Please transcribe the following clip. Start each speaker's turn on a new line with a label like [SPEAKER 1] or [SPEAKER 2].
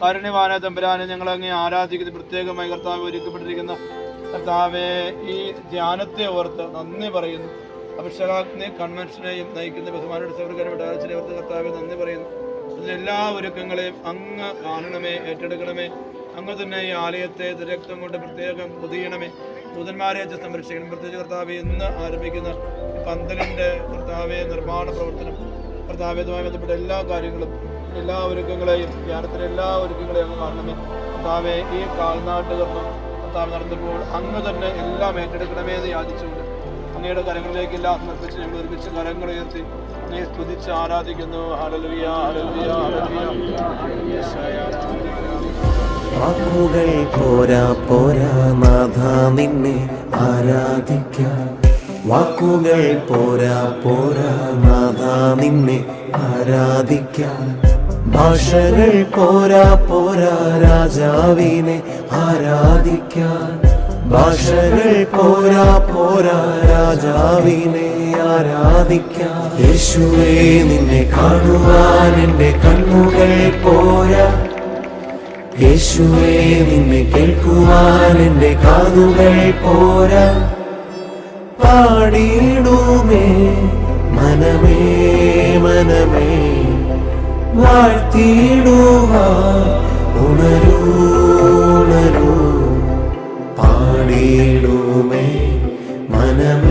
[SPEAKER 1] കാരുണ്യവാനായ തമ്പുരാനെ ഞങ്ങൾ അങ്ങേ ആരാധിക്കുന്ന പ്രത്യേകമായി കർത്താവ് ഒരുക്കപ്പെട്ടിരിക്കുന്ന കർത്താവെ ഈ ധ്യാനത്തെ ഓർത്ത് നന്ദി പറയുന്നു. അഭിഷേകാഗ്നി കൺവെൻഷനെയും നയിക്കുന്ന ബഹുമാനയുടെ സൗകര്യപ്പെട്ട ഓർത്ത് കർത്താവെ നന്ദി പറയുന്നു. അതിനെല്ലാ ഒരുക്കങ്ങളെയും അങ്ങ് കാണണമേ, ഏറ്റെടുക്കണമേ. അങ്ങ് തന്നെ ഈ ആലയത്തെ രക്തം കൊണ്ട് പ്രത്യേകം പൊതിയണമേ. ദൂതന്മാരെ സംരക്ഷിക്കണം. പ്രത്യേകിച്ച് കർത്താവെ ഇന്ന് ആരംഭിക്കുന്ന പന്തലിൻ്റെ കർത്താവെ നിർമ്മാണ പ്രവർത്തനം കർത്താവ്യതുമായി ബന്ധപ്പെട്ട എല്ലാ കാര്യങ്ങളും, എല്ലാ ഒരുക്കങ്ങളെയും, ധ്യാനത്തിലെ എല്ലാ ഒരുക്കങ്ങളെയും അങ്ങ് കാണണമേ. കർത്താവെ ഈ കാൽനാട്ടുകർമ്മം കർത്താവ് നടത്തുമ്പോൾ അങ്ങ് തന്നെ എല്ലാം ഏറ്റെടുക്കണമേ എന്ന് യാചിച്ചുകൊണ്ട് അങ്ങയുടെ കരങ്ങളിലേക്കെല്ലാം സമർപ്പിച്ച് ഞങ്ങൾ ഒരുമിച്ച് കരങ്ങൾ ഉയർത്തി അങ്ങയെ സ്തുതിച്ച് ആരാധിക്കുന്നു. Hallelujah, hallelujah, hallelujah.
[SPEAKER 2] വാക്കുകൾ പോരാ പോരാ നാഥ നിന്നെ ആരാധിക്കാൻ, വാക്കുകൾ പോരാ പോരാ നാഥ നിന്നെ ആരാധിക്കാൻ, ഭാഷകൾ പോരാ പോരാ രാജാവിനെ ആരാധിക്കാൻ, ഭാഷകൾ പോരാ പോരാ രാജാവിനെ ആരാധിക്കാൻ. യേശുവേ നിന്നെ കാണുവാൻ എൻ്റെ കണ്ണുകൾ പോരാ, യേശുവേ നിന്നെ കേൾക്കുവാൻ എൻ്റെ കാതുകൾ പോരാ. പാടിയിടുമേ മനമേ മനമേ, വാഴ്ത്തിയിടുവാൻ ഉണരൂ ഉണരൂ. പാടിയിടുമേ മനമേ